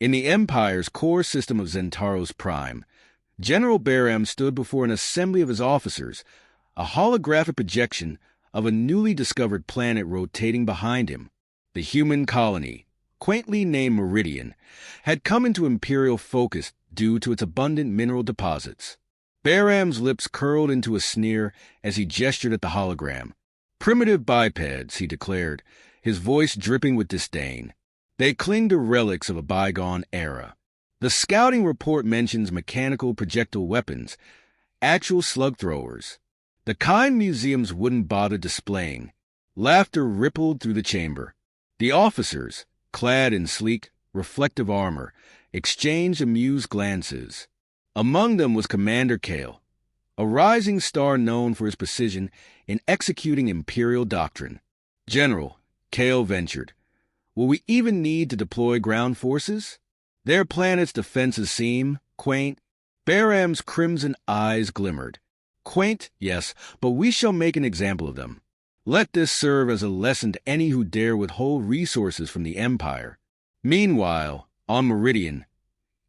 In the Empire's core system of Zentaros Prime, General Baram stood before an assembly of his officers, a holographic projection of a newly discovered planet rotating behind him. The human colony, quaintly named Meridian, had come into Imperial focus due to its abundant mineral deposits. Baram's lips curled into a sneer as he gestured at the hologram. "Primitive bipeds," he declared, his voice dripping with disdain. "They cling to relics of a bygone era. The scouting report mentions mechanical projectile weapons, actual slug throwers, the kind museums wouldn't bother displaying." Laughter rippled through the chamber. The officers, clad in sleek, reflective armor, exchanged amused glances. Among them was Commander Kale, a rising star known for his precision in executing Imperial doctrine. "General," Kale ventured, "will we even need to deploy ground forces? Their planet's defenses seem quaint." Baram's crimson eyes glimmered. "Quaint, yes, but we shall make an example of them. Let this serve as a lesson to any who dare withhold resources from the Empire." Meanwhile, on Meridian,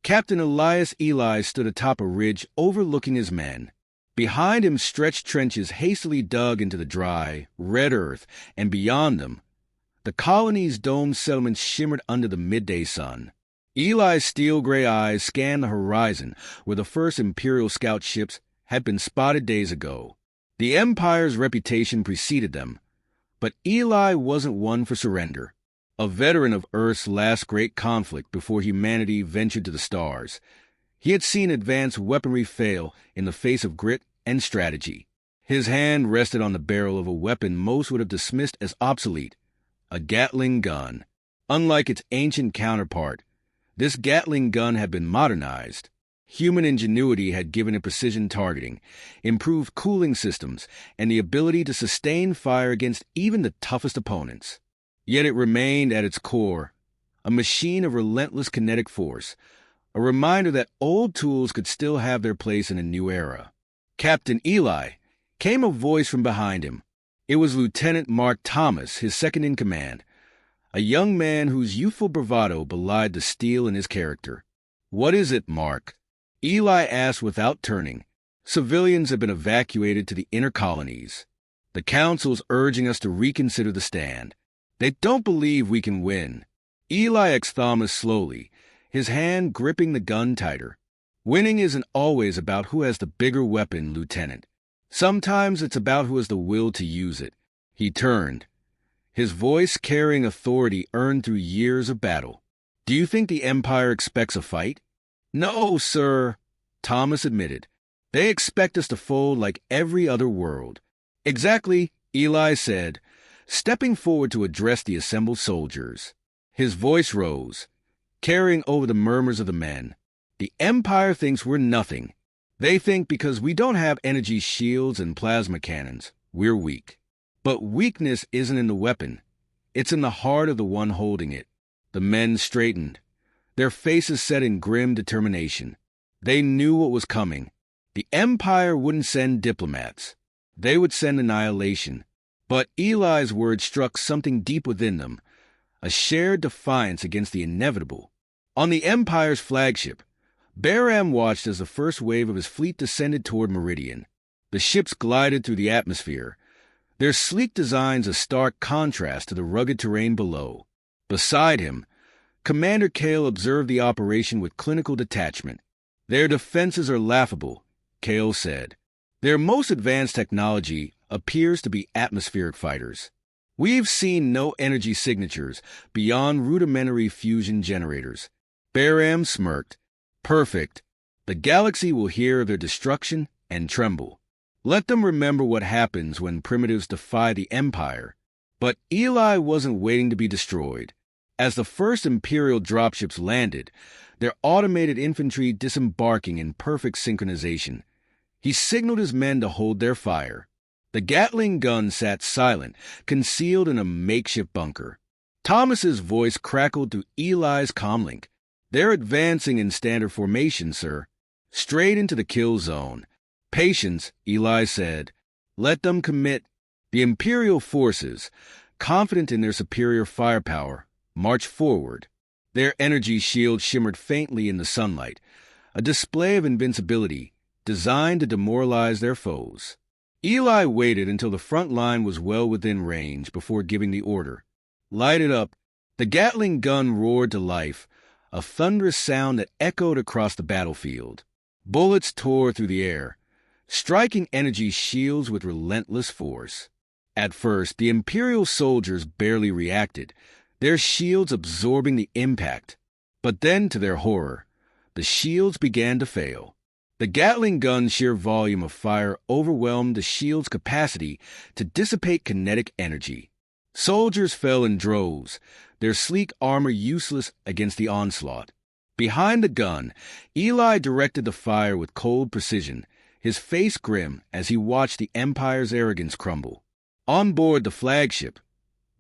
Captain Elias Eli stood atop a ridge overlooking his men. Behind him stretched trenches hastily dug into the dry, red earth, and beyond them, the colony's domed settlements shimmered under the midday sun. Eli's steel-gray eyes scanned the horizon where the first Imperial scout ships had been spotted days ago. The Empire's reputation preceded them, but Eli wasn't one for surrender. A veteran of Earth's last great conflict before humanity ventured to the stars, he had seen advanced weaponry fail in the face of grit and strategy. His hand rested on the barrel of a weapon most would have dismissed as obsolete, a Gatling gun. Unlike its ancient counterpart, this Gatling gun had been modernized. Human ingenuity had given it precision targeting, improved cooling systems, and the ability to sustain fire against even the toughest opponents. Yet it remained at its core a machine of relentless kinetic force, a reminder that old tools could still have their place in a new era. "Captain Eli," came a voice from behind him. It was Lieutenant Mark Thomas, his second in command, a young man whose youthful bravado belied the steel in his character. "What is it, Mark?" Eli asked without turning. "Civilians have been evacuated to the inner colonies. The Council's urging us to reconsider the stand. They don't believe we can win." Eli exhaled Thomas slowly, his hand gripping the gun tighter. "Winning isn't always about who has the bigger weapon, Lieutenant. Sometimes it's about who has the will to use it." He turned, his voice carrying authority earned through years of battle. "Do you think the Empire expects a fight?" "No, sir," Thomas admitted. "They expect us to fold like every other world." "Exactly," Eli said, stepping forward to address the assembled soldiers. His voice rose, carrying over the murmurs of the men. "The Empire thinks we're nothing. They think because we don't have energy shields and plasma cannons, we're weak. But weakness isn't in the weapon. It's in the heart of the one holding it." The men straightened, their faces set in grim determination. They knew what was coming. The Empire wouldn't send diplomats. They would send annihilation. But Eli's words struck something deep within them, a shared defiance against the inevitable. On the Empire's flagship, Baram watched as the first wave of his fleet descended toward Meridian. The ships glided through the atmosphere, their sleek designs a stark contrast to the rugged terrain below. Beside him, Commander Kale observed the operation with clinical detachment. "Their defenses are laughable," Kale said. "Their most advanced technology appears to be atmospheric fighters. We've seen no energy signatures beyond rudimentary fusion generators." Baram smirked. "Perfect. The galaxy will hear of their destruction and tremble. Let them remember what happens when primitives defy the Empire." But Eli wasn't waiting to be destroyed. As the first Imperial dropships landed, their automated infantry disembarking in perfect synchronization, he signaled his men to hold their fire. The Gatling gun sat silent, concealed in a makeshift bunker. Thomas's voice crackled through Eli's comlink. "They're advancing in standard formation, sir. Straight into the kill zone." "Patience," Eli said. "Let them commit." The Imperial forces, confident in their superior firepower, marched forward. Their energy shields shimmered faintly in the sunlight, a display of invincibility designed to demoralize their foes. Eli waited until the front line was well within range before giving the order. "Light it up." The Gatling gun roared to life, a thunderous sound that echoed across the battlefield. Bullets tore through the air, striking energy shields with relentless force. At first, the Imperial soldiers barely reacted, their shields absorbing the impact. But then, to their horror, the shields began to fail. The Gatling gun's sheer volume of fire overwhelmed the shield's capacity to dissipate kinetic energy. Soldiers fell in droves, their sleek armor useless against the onslaught. Behind the gun, Eli directed the fire with cold precision, his face grim as he watched the Empire's arrogance crumble. On board the flagship,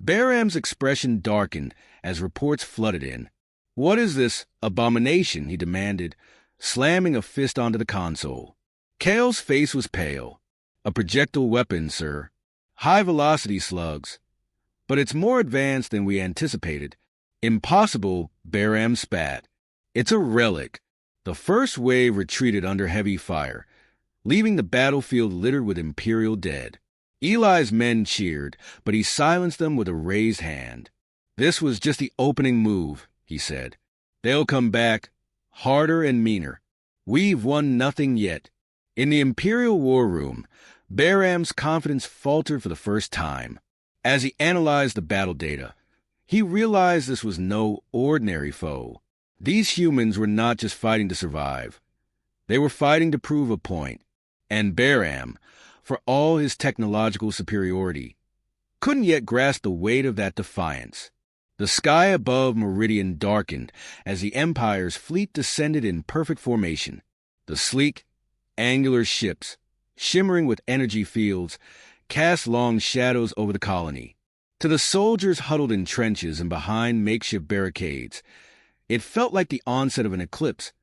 Baram's expression darkened as reports flooded in. "What is this abomination?" he demanded, slamming a fist onto the console. Kale's face was pale. "A projectile weapon, sir. High-velocity slugs. But it's more advanced than we anticipated." "Impossible," Baram spat. "It's a relic." The first wave retreated under heavy fire, leaving the battlefield littered with Imperial dead. Eli's men cheered, but he silenced them with a raised hand. "This was just the opening move," he said. "They'll come back, harder and meaner. We've won nothing yet." In the Imperial war room, Baram's confidence faltered for the first time. As he analyzed the battle data, he realized this was no ordinary foe. These humans were not just fighting to survive. They were fighting to prove a point. And Baram, for all his technological superiority, couldn't yet grasp the weight of that defiance. The sky above Meridian darkened as the Empire's fleet descended in perfect formation. The sleek, angular ships, shimmering with energy fields, cast long shadows over the colony. To the soldiers huddled in trenches and behind makeshift barricades, it felt like the onset of an eclipse,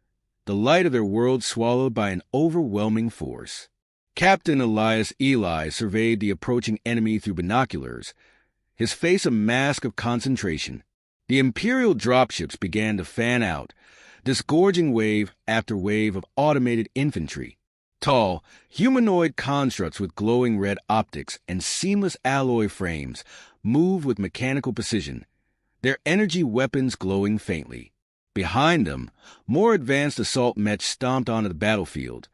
the light of their world swallowed by an overwhelming force. Captain Elias Eli surveyed the approaching enemy through binoculars, his face a mask of concentration. The Imperial dropships began to fan out, disgorging wave after wave of automated infantry. Tall, humanoid constructs with glowing red optics and seamless alloy frames moved with mechanical precision, their energy weapons glowing faintly. Behind them, more advanced assault mechs stomped onto the battlefield,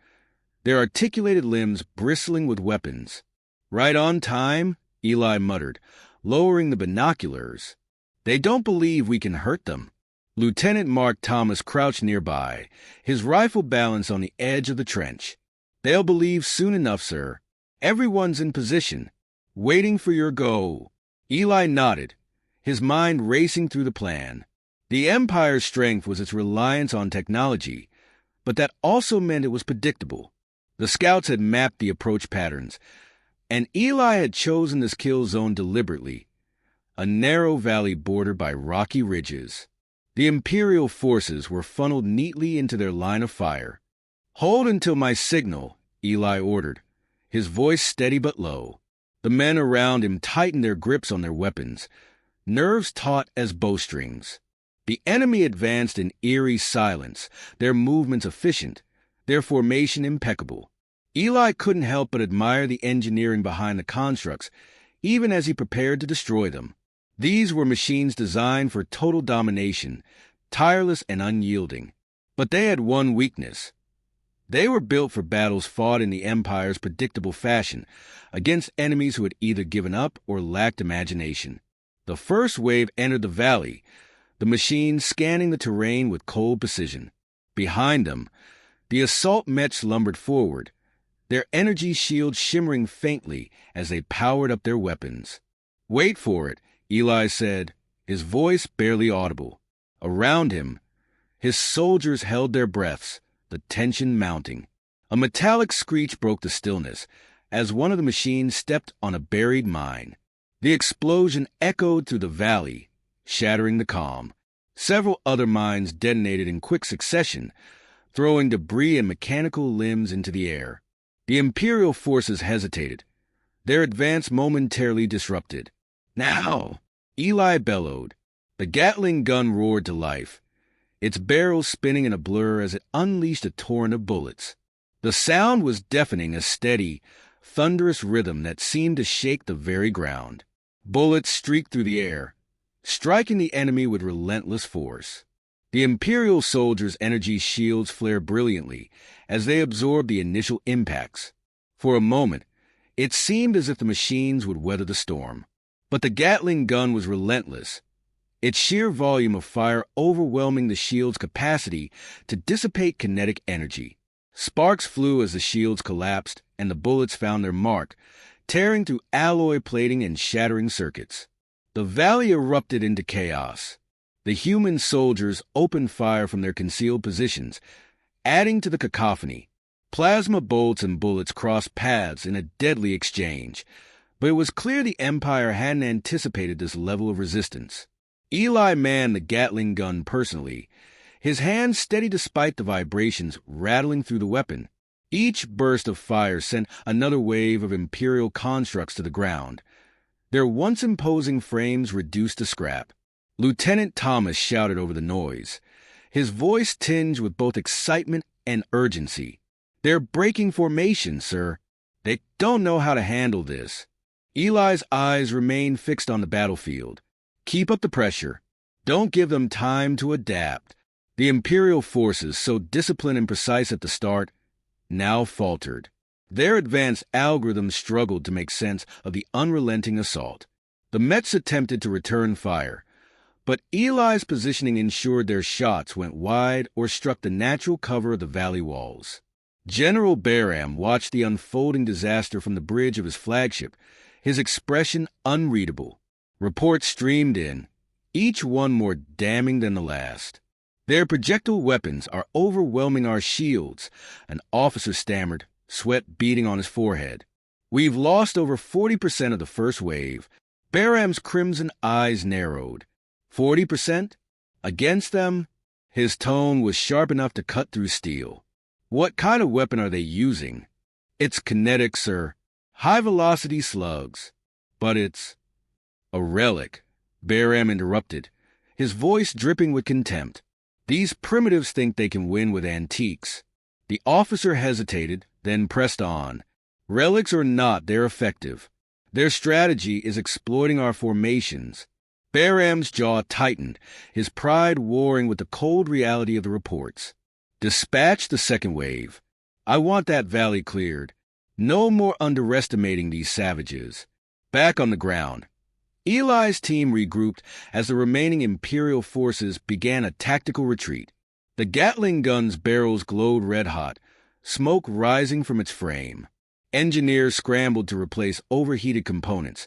their articulated limbs bristling with weapons. "Right on time," Eli muttered, lowering the binoculars. "They don't believe we can hurt them." Lieutenant Mark Thomas crouched nearby, his rifle balanced on the edge of the trench. "They'll believe soon enough, sir. Everyone's in position, waiting for your go." Eli nodded, his mind racing through the plan. The Empire's strength was its reliance on technology, but that also meant it was predictable. The scouts had mapped the approach patterns, and Eli had chosen this kill zone deliberately, a narrow valley bordered by rocky ridges. The Imperial forces were funneled neatly into their line of fire. "Hold until my signal," Eli ordered, his voice steady but low. The men around him tightened their grips on their weapons, nerves taut as bowstrings. The enemy advanced in eerie silence, their movements efficient, their formation impeccable. Eli couldn't help but admire the engineering behind the constructs, even as he prepared to destroy them. These were machines designed for total domination, tireless and unyielding. But they had one weakness. They were built for battles fought in the Empire's predictable fashion, against enemies who had either given up or lacked imagination. The first wave entered the valley, the machines scanning the terrain with cold precision. Behind them, the assault mechs lumbered forward, their energy shields shimmering faintly as they powered up their weapons. "Wait for it," Eli said, his voice barely audible. Around him, his soldiers held their breaths, the tension mounting. A metallic screech broke the stillness as one of the machines stepped on a buried mine. The explosion echoed through the valley, shattering the calm. Several other mines detonated in quick succession, throwing debris and mechanical limbs into the air. The Imperial forces hesitated, their advance momentarily disrupted. "Now!" Eli bellowed, The Gatling gun roared to life, its barrels spinning in a blur as it unleashed a torrent of bullets. The sound was deafening, a steady, thunderous rhythm that seemed to shake the very ground. Bullets streaked through the air, striking the enemy with relentless force. The Imperial soldiers' energy shields flared brilliantly as they absorbed the initial impacts. For a moment, it seemed as if the machines would weather the storm. But the Gatling gun was relentless, its sheer volume of fire overwhelming the shield's capacity to dissipate kinetic energy. Sparks flew as the shields collapsed and the bullets found their mark, tearing through alloy plating and shattering circuits. The valley erupted into chaos. The human soldiers opened fire from their concealed positions, adding to the cacophony. Plasma bolts and bullets crossed paths in a deadly exchange, but it was clear the Empire hadn't anticipated this level of resistance. Eli manned the Gatling gun personally, his hands steady despite the vibrations rattling through the weapon. Each burst of fire sent another wave of Imperial constructs to the ground, their once imposing frames reduced to scrap. Lieutenant Thomas shouted over the noise, his voice tinged with both excitement and urgency. "They're breaking formation, sir. They don't know how to handle this." Eli's eyes remained fixed on the battlefield. "Keep up the pressure. Don't give them time to adapt." The Imperial forces, so disciplined and precise at the start, now faltered. Their advanced algorithms struggled to make sense of the unrelenting assault. The Mets attempted to return fire, but Eli's positioning ensured their shots went wide or struck the natural cover of the valley walls. General Barham watched the unfolding disaster from the bridge of his flagship, his expression unreadable. Reports streamed in, each one more damning than the last. "Their projectile weapons are overwhelming our shields," an officer stammered, sweat beading on his forehead. "We've lost over 40% of the first wave." Barham's crimson eyes narrowed. 40%? Against them? His tone was sharp enough to cut through steel. "What kind of weapon are they using?" "It's kinetic, sir. High-velocity slugs." "But it's—" "A relic," Barham interrupted, his voice dripping with contempt. "These primitives think they can win with antiques." The officer hesitated, then pressed on. "Relics or not, they're effective. Their strategy is exploiting our formations." Barham's jaw tightened, his pride warring with the cold reality of the reports. "Dispatch the second wave. I want that valley cleared. No more underestimating these savages." Back on the ground, Eli's team regrouped as the remaining Imperial forces began a tactical retreat. The Gatling gun's barrels glowed red-hot, smoke rising from its frame. Engineers scrambled to replace overheated components,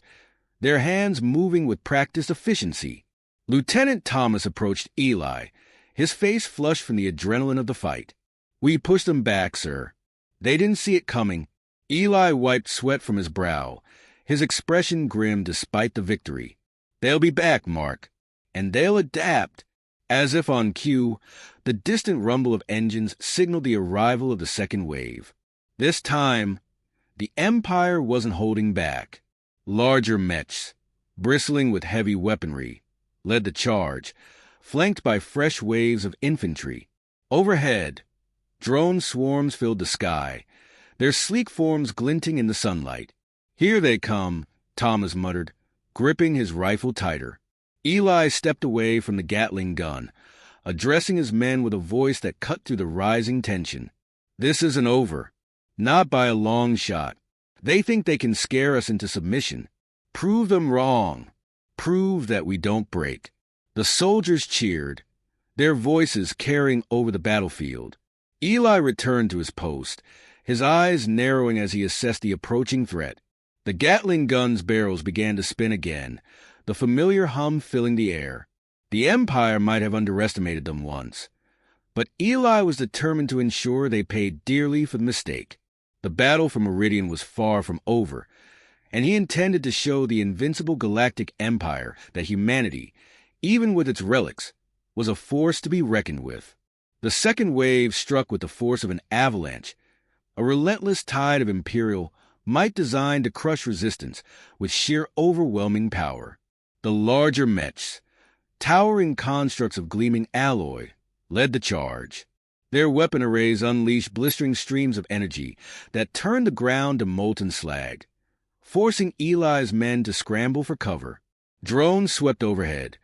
their hands moving with practiced efficiency. Lieutenant Thomas approached Eli, his face flushed from the adrenaline of the fight. "We pushed them back, sir. They didn't see it coming." Eli wiped sweat from his brow, his expression grim despite the victory. "They'll be back, Mark. And they'll adapt." As if on cue, the distant rumble of engines signaled the arrival of the second wave. This time, the Empire wasn't holding back. Larger mechs, bristling with heavy weaponry, led the charge, flanked by fresh waves of infantry. Overhead, drone swarms filled the sky, their sleek forms glinting in the sunlight. "Here they come," Thomas muttered, gripping his rifle tighter. Eli stepped away from the Gatling gun, addressing his men with a voice that cut through the rising tension. "This isn't over. Not by a long shot. They think they can scare us into submission. Prove them wrong. Prove that we don't break." The soldiers cheered, their voices carrying over the battlefield. Eli returned to his post, his eyes narrowing as he assessed the approaching threat. The Gatling gun's barrels began to spin again, the familiar hum filling the air. The Empire might have underestimated them once, but Eli was determined to ensure they paid dearly for the mistake. The battle for Meridian was far from over, and he intended to show the invincible Galactic Empire that humanity, even with its relics, was a force to be reckoned with. The second wave struck with the force of an avalanche, a relentless tide of Imperial might designed to crush resistance with sheer overwhelming power. The larger mechs, towering constructs of gleaming alloy, led the charge. Their weapon arrays unleashed blistering streams of energy that turned the ground to molten slag, forcing Eli's men to scramble for cover. Drones swept overhead,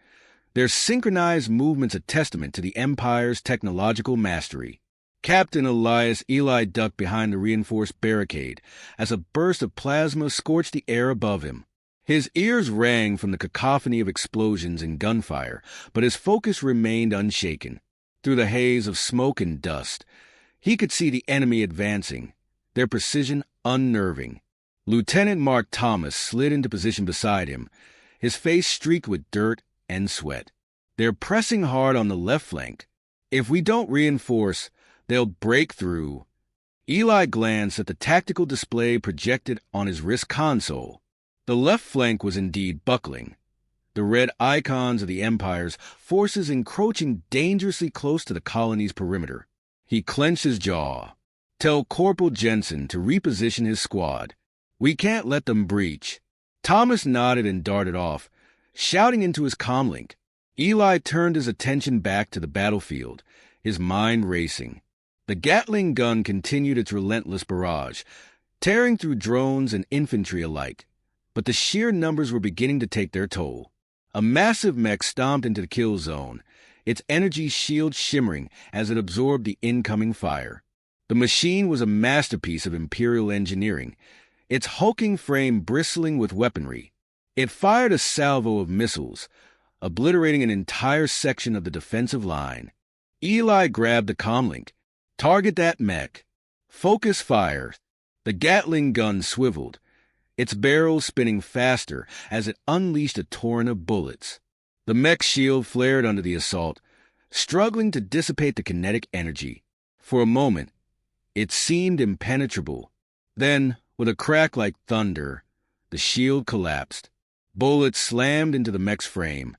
their synchronized movements a testament to the Empire's technological mastery. Captain Elias Eli ducked behind the reinforced barricade as a burst of plasma scorched the air above him. His ears rang from the cacophony of explosions and gunfire, but his focus remained unshaken. Through the haze of smoke and dust, he could see the enemy advancing, their precision unnerving. Lieutenant Mark Thomas slid into position beside him, his face streaked with dirt and sweat. They're pressing hard on the left flank. If we don't reinforce, they'll break through. Eli glanced at the tactical display projected on his wrist console. The left flank was indeed buckling, the red icons of the Empire's forces encroaching dangerously close to the colony's perimeter. He clenched his jaw. Tell Corporal Jensen to reposition his squad. We can't let them breach. Thomas nodded and darted off, shouting into his comlink. Eli turned his attention back to the battlefield, his mind racing. The Gatling gun continued its relentless barrage, tearing through drones and infantry alike. But the sheer numbers were beginning to take their toll. A massive mech stomped into the kill zone, its energy shield shimmering as it absorbed the incoming fire. The machine was a masterpiece of Imperial engineering, its hulking frame bristling with weaponry. It fired a salvo of missiles, obliterating an entire section of the defensive line. Eli grabbed the comlink. Target that mech. Focus fire. The Gatling gun swiveled, its barrel spinning faster as it unleashed a torrent of bullets. The mech shield flared under the assault, struggling to dissipate the kinetic energy. For a moment, it seemed impenetrable. Then, with a crack like thunder, the shield collapsed. Bullets slammed into the mech's frame,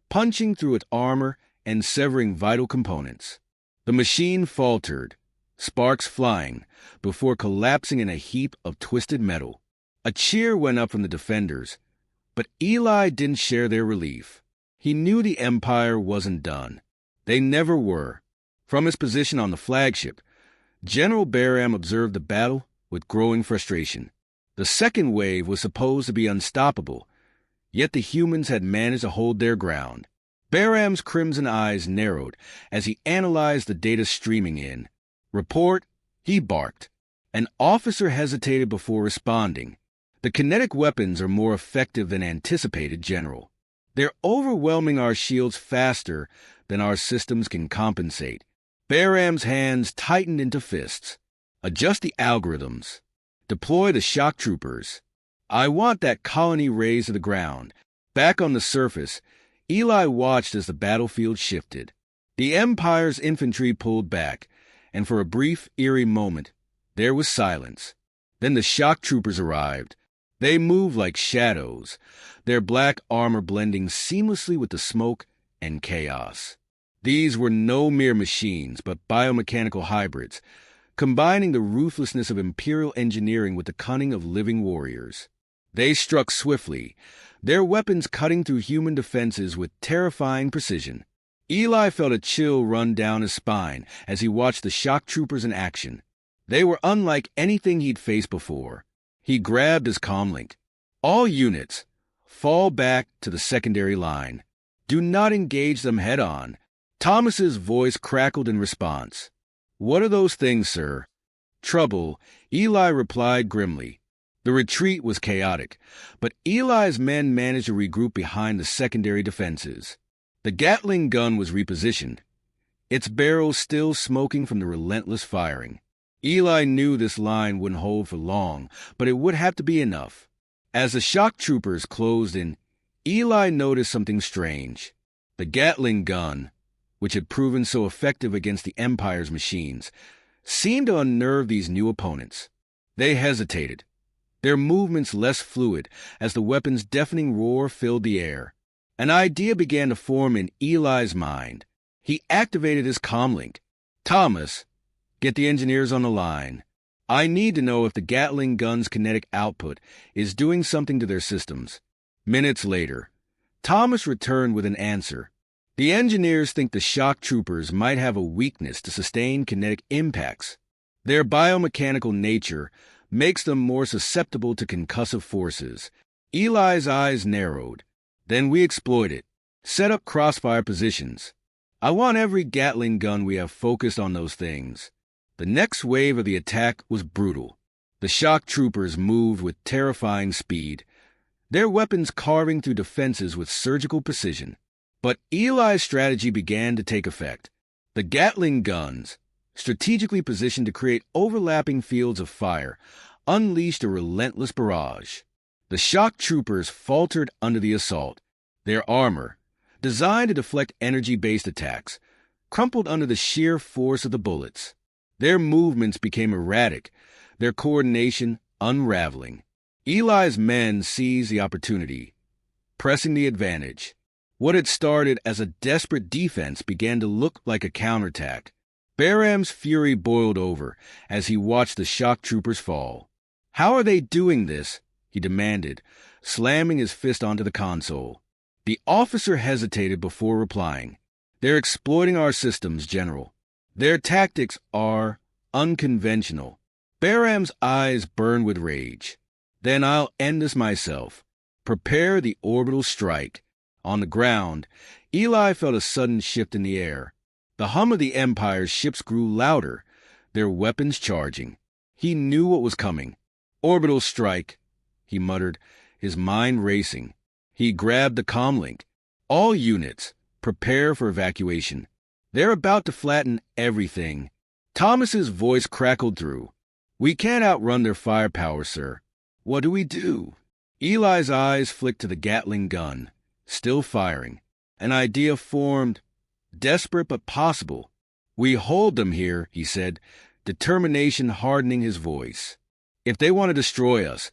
punching through its armor and severing vital components. The machine faltered, sparks flying, before collapsing in a heap of twisted metal. A cheer went up from the defenders, but Eli didn't share their relief. He knew the Empire wasn't done. They never were. From his position on the flagship, General Barham observed the battle with growing frustration. The second wave was supposed to be unstoppable, yet the humans had managed to hold their ground. Barham's crimson eyes narrowed as he analyzed the data streaming in. Report, he barked. An officer hesitated before responding. The kinetic weapons are more effective than anticipated, General. They're overwhelming our shields faster than our systems can compensate. Barham's hands tightened into fists. Adjust the algorithms. Deploy the shock troopers. I want that colony razed to the ground. Back on the surface, Eli watched as the battlefield shifted. The Empire's infantry pulled back, and for a brief, eerie moment, there was silence. Then the shock troopers arrived. They moved like shadows, their black armor blending seamlessly with the smoke and chaos. These were no mere machines, but biomechanical hybrids, combining the ruthlessness of Imperial engineering with the cunning of living warriors. They struck swiftly, their weapons cutting through human defenses with terrifying precision. Eli felt a chill run down his spine as he watched the shock troopers in action. They were unlike anything he'd faced before. He grabbed his comlink. All units, fall back to the secondary line. Do not engage them head-on. Thomas's voice crackled in response. What are those things, sir? Trouble, Eli replied grimly. The retreat was chaotic, but Eli's men managed to regroup behind the secondary defenses. The Gatling gun was repositioned, its barrel still smoking from the relentless firing. Eli knew this line wouldn't hold for long, but it would have to be enough. As the shock troopers closed in, Eli noticed something strange. The Gatling gun, which had proven so effective against the Empire's machines, seemed to unnerve these new opponents. They hesitated, their movements less fluid as the weapon's deafening roar filled the air. An idea began to form in Eli's mind. He activated his comlink. Thomas, get the engineers on the line. I need to know if the Gatling gun's kinetic output is doing something to their systems. Minutes later, Thomas returned with an answer. The engineers think the shock troopers might have a weakness to sustain kinetic impacts. Their biomechanical nature makes them more susceptible to concussive forces. Eli's eyes narrowed. Then we exploit it. Set up crossfire positions. I want every Gatling gun we have focused on those things. The next wave of the attack was brutal. The shock troopers moved with terrifying speed, their weapons carving through defenses with surgical precision. But Eli's strategy began to take effect. The Gatling guns, strategically positioned to create overlapping fields of fire, unleashed a relentless barrage. The shock troopers faltered under the assault. Their armor, designed to deflect energy-based attacks, crumpled under the sheer force of the bullets. Their movements became erratic, their coordination unraveling. Eli's men seized the opportunity, pressing the advantage. What had started as a desperate defense began to look like a counterattack. Bahram's fury boiled over as he watched the shock troopers fall. "How are they doing this?" he demanded, slamming his fist onto the console. The officer hesitated before replying. "They're exploiting our systems, General. Their tactics are unconventional." Bahram's eyes burned with rage. "Then I'll end this myself. Prepare the orbital strike." On the ground, Eli felt a sudden shift in the air. The hum of the Empire's ships grew louder, their weapons charging. He knew what was coming. "Orbital strike," he muttered, his mind racing. He grabbed the comlink. "All units, prepare for evacuation. They're about to flatten everything." Thomas's voice crackled through. "We can't outrun their firepower, sir. What do we do?" Eli's eyes flicked to the Gatling gun, still firing. An idea formed, desperate but possible. "We hold them here," he said, determination hardening his voice. "If they want to destroy us,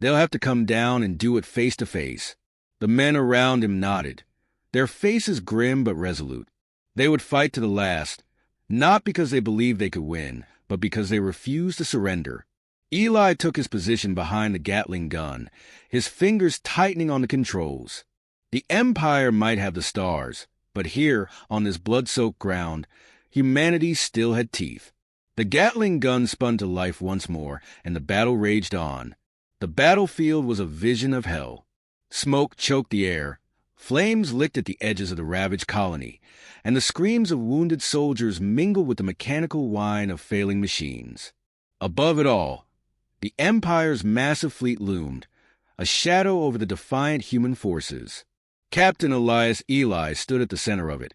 they'll have to come down and do it face to face." The men around him nodded, their faces grim but resolute. They would fight to the last, not because they believed they could win, but because they refused to surrender. Eli took his position behind the Gatling gun, his fingers tightening on the controls. The Empire might have the stars, but here, on this blood-soaked ground, humanity still had teeth. The Gatling gun spun to life once more, and the battle raged on. The battlefield was a vision of hell. Smoke choked the air, flames licked at the edges of the ravaged colony, and the screams of wounded soldiers mingled with the mechanical whine of failing machines. Above it all, the Empire's massive fleet loomed, a shadow over the defiant human forces. Captain Elias Eli stood at the center of it,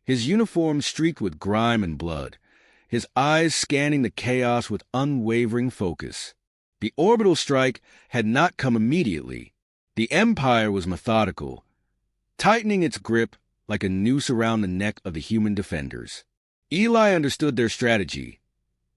his uniform streaked with grime and blood, his eyes scanning the chaos with unwavering focus. The orbital strike had not come immediately. The Empire was methodical, tightening its grip like a noose around the neck of the human defenders. Eli understood their strategy: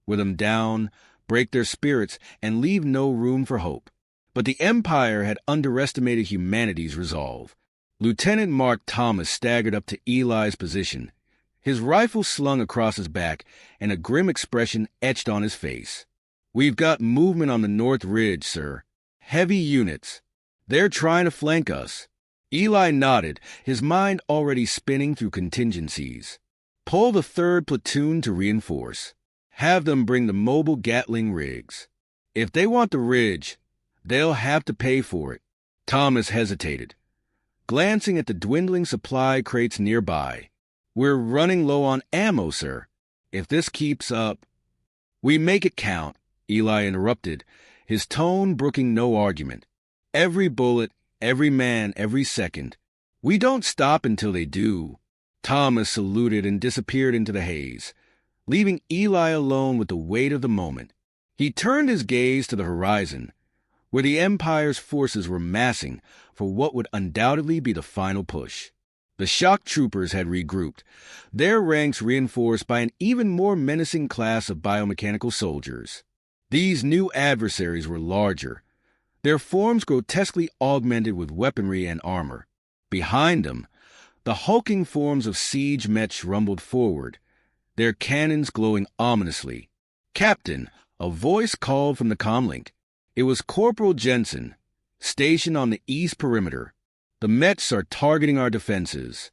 wear them down, break their spirits, and leave no room for hope. But the Empire had underestimated humanity's resolve. Lieutenant Mark Thomas staggered up to Eli's position, his rifle slung across his back and a grim expression etched on his face. "We've got movement on the North Ridge, sir. Heavy units. They're trying to flank us." Eli nodded, his mind already spinning through contingencies. "Pull the 3rd platoon to reinforce. Have them bring the mobile Gatling rigs. If they want the ridge, they'll have to pay for it." Thomas hesitated, glancing at the dwindling supply crates nearby. "We're running low on ammo, sir. If this keeps up—" "We make it count," Eli interrupted, his tone brooking no argument. "Every bullet, every man, every second. We don't stop until they do." Thomas saluted and disappeared into the haze, leaving Eli alone with the weight of the moment. He turned his gaze to the horizon, where the Empire's forces were massing for what would undoubtedly be the final push. The shock troopers had regrouped, their ranks reinforced by an even more menacing class of biomechanical soldiers. These new adversaries were larger, their forms grotesquely augmented with weaponry and armor. Behind them, the hulking forms of siege mech rumbled forward, their cannons glowing ominously. "Captain," a voice called from the comlink. It was Corporal Jensen, stationed on the east perimeter. "The Mets are targeting our defenses."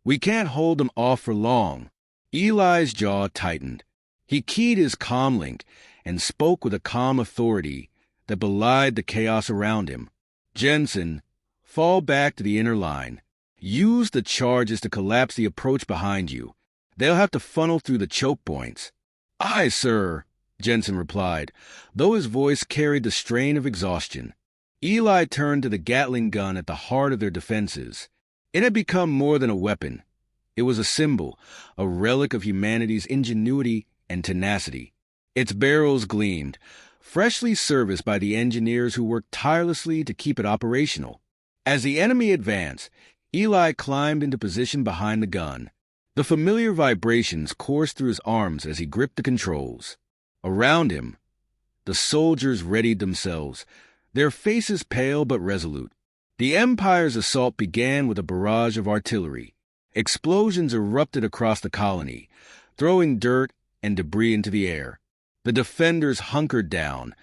We can't hold them off for long. Eli's jaw tightened. He keyed his comlink and spoke with a calm authority that belied the chaos around him. Jensen, fall back to the inner line. Use the charges to collapse the approach behind you. They'll have to funnel through the choke points. Aye, sir, Jensen replied, though his voice carried the strain of exhaustion. Eli turned to the Gatling gun at the heart of their defenses. It had become more than a weapon. It was a symbol, a relic of humanity's ingenuity and tenacity. Its barrels gleamed, freshly serviced by the engineers who worked tirelessly to keep it operational. As the enemy advanced, Eli climbed into position behind the gun. The familiar vibrations coursed through his arms as he gripped the controls. Around him, the soldiers readied themselves, their faces pale but resolute. The Empire's assault began with a barrage of artillery. Explosions erupted across the colony, throwing dirt and debris into the air. The defenders hunkered down,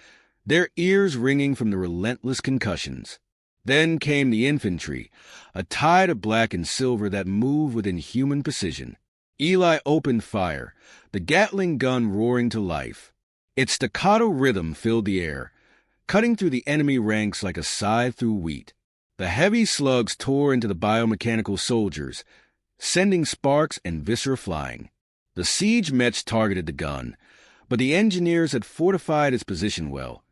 their ears ringing from the relentless concussions. Then came the infantry, a tide of black and silver that moved with inhuman precision. Eli opened fire, the Gatling gun roaring to life. Its staccato rhythm filled the air, cutting through the enemy ranks like a scythe through wheat. The heavy slugs tore into the biomechanical soldiers, sending sparks and viscera flying. The siege mechs targeted the gun, but the engineers had fortified its position well,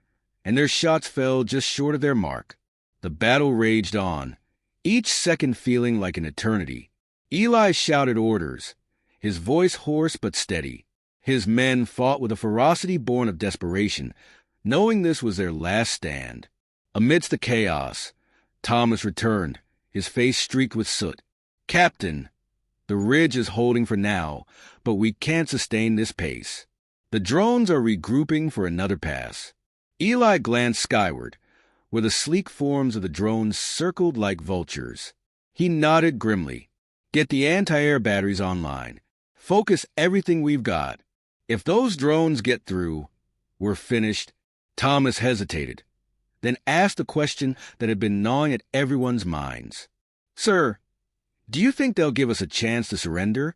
and their shots fell just short of their mark. The battle raged on, each second feeling like an eternity. Eli shouted orders, his voice hoarse but steady. His men fought with a ferocity born of desperation, knowing this was their last stand. Amidst the chaos, Thomas returned, his face streaked with soot. Captain, the ridge is holding for now, but we can't sustain this pace. The drones are regrouping for another pass. Eli glanced skyward, where the sleek forms of the drones circled like vultures. He nodded grimly. Get the anti-air batteries online. Focus everything we've got. If those drones get through, we're finished. Thomas hesitated, then asked a question that had been gnawing at everyone's minds. Sir, do you think they'll give us a chance to surrender?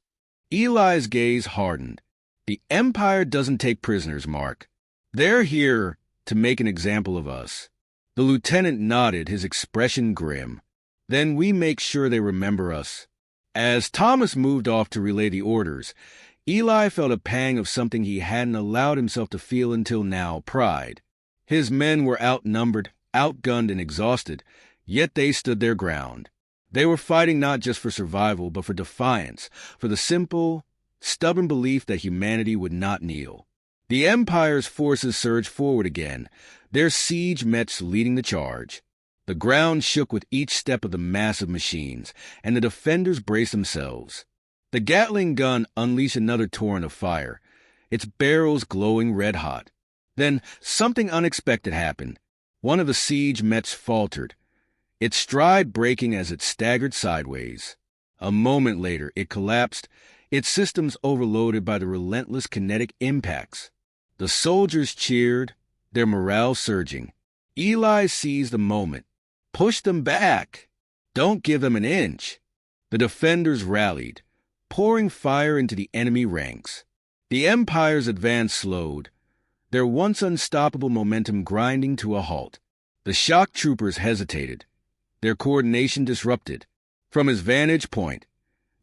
Eli's gaze hardened. The Empire doesn't take prisoners, Mark. They're here to make an example of us. The lieutenant nodded, his expression grim. Then we make sure they remember us. As Thomas moved off to relay the orders, Eli felt a pang of something he hadn't allowed himself to feel until now, pride. His men were outnumbered, outgunned, and exhausted, yet they stood their ground. They were fighting not just for survival, but for defiance, for the simple, stubborn belief that humanity would not kneel. The Empire's forces surged forward again, their siege mechs leading the charge. The ground shook with each step of the massive machines, and the defenders braced themselves. The Gatling gun unleashed another torrent of fire, its barrels glowing red-hot. Then something unexpected happened. One of the siege mechs faltered, its stride breaking as it staggered sideways. A moment later, it collapsed, its systems overloaded by the relentless kinetic impacts. The soldiers cheered, their morale surging. Eli seized the moment. Push them back. Don't give them an inch. The defenders rallied, pouring fire into the enemy ranks. The Empire's advance slowed, their once unstoppable momentum grinding to a halt. The shock troopers hesitated, their coordination disrupted. From his vantage point,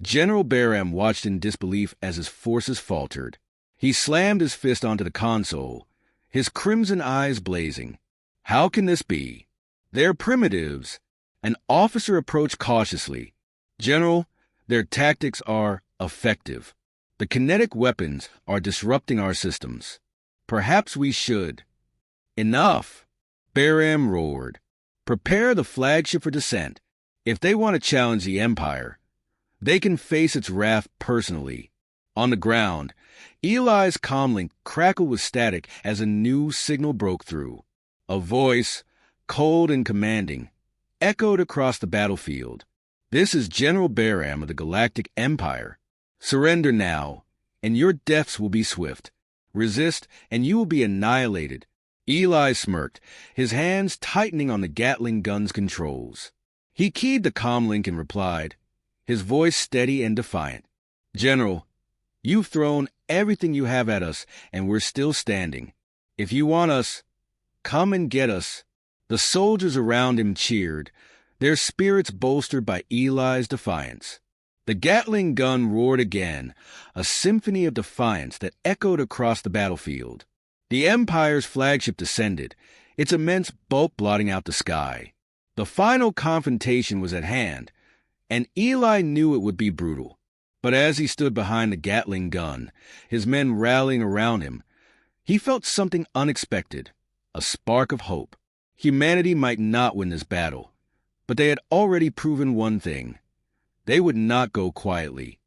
General Barham watched in disbelief as his forces faltered. He slammed his fist onto the console, his crimson eyes blazing. How can this be? They're primitives. An officer approached cautiously. General, their tactics are effective. The kinetic weapons are disrupting our systems. Perhaps we should. Enough! Barham roared. Prepare the flagship for descent. If they want to challenge the Empire, they can face its wrath personally. On the ground, Eli's comlink crackled with static as a new signal broke through. A voice, cold and commanding, echoed across the battlefield. This is General Barham of the Galactic Empire. Surrender now, and your deaths will be swift. Resist, and you will be annihilated. Eli smirked, his hands tightening on the Gatling gun's controls. He keyed the comlink and replied, his voice steady and defiant. "General, you've thrown everything you have at us, and we're still standing. If you want us, come and get us." The soldiers around him cheered, their spirits bolstered by Eli's defiance. The Gatling gun roared again, a symphony of defiance that echoed across the battlefield. The Empire's flagship descended, its immense bulk blotting out the sky. The final confrontation was at hand, and Eli knew it would be brutal. But as he stood behind the Gatling gun, his men rallying around him, he felt something unexpected, a spark of hope. Humanity might not win this battle, but they had already proven one thing. They would not go quietly.